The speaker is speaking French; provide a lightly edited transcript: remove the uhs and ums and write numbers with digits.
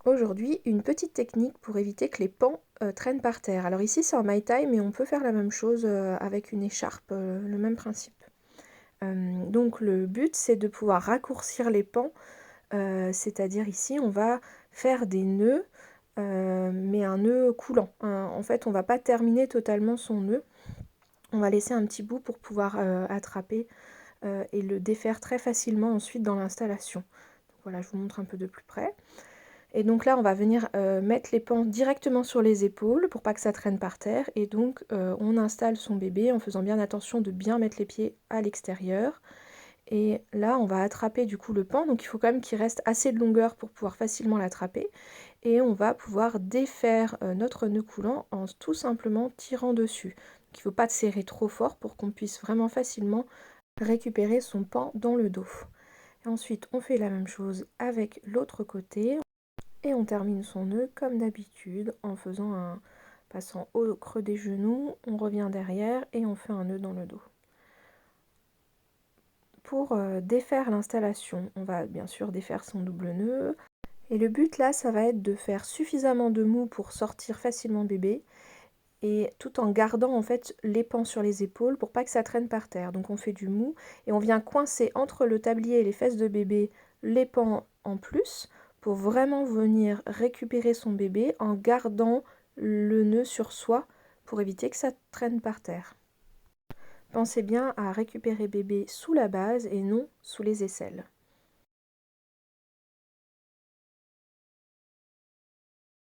Aujourd'hui, une petite technique pour éviter que les pans traînent par terre. Alors ici c'est en maille-taille, mais on peut faire la même chose avec une écharpe, le même principe. Donc le but c'est de pouvoir raccourcir les pans, c'est-à-dire ici on va faire des nœuds, mais un nœud coulant. En fait on va pas terminer totalement son nœud, on va laisser un petit bout pour pouvoir attraper et le défaire très facilement ensuite dans l'installation. Voilà, je vous montre un peu de plus près. Et donc là, on va venir mettre les pans directement sur les épaules pour pas que ça traîne par terre. Et donc, on installe son bébé en faisant bien attention de bien mettre les pieds à l'extérieur. Et là, on va attraper du coup le pan. Donc, il faut quand même qu'il reste assez de longueur pour pouvoir facilement l'attraper. Et on va pouvoir défaire notre nœud coulant en tout simplement tirant dessus. Donc, il ne faut pas serrer trop fort pour qu'on puisse vraiment facilement récupérer son pan dans le dos. Et ensuite, on fait la même chose avec l'autre côté. Et on termine son nœud comme d'habitude en faisant un passant au creux des genoux, on revient derrière et on fait un nœud dans le dos. Pour défaire l'installation, on va bien sûr défaire son double nœud. Et le but là, ça va être de faire suffisamment de mou pour sortir facilement bébé, et tout en gardant en fait les pans sur les épaules pour pas que ça traîne par terre. Donc on fait du mou et on vient coincer entre le tablier et les fesses de bébé les pans en plus pour vraiment venir récupérer son bébé en gardant le nœud sur soi pour éviter que ça traîne par terre. Pensez bien à récupérer bébé sous la base et non sous les aisselles.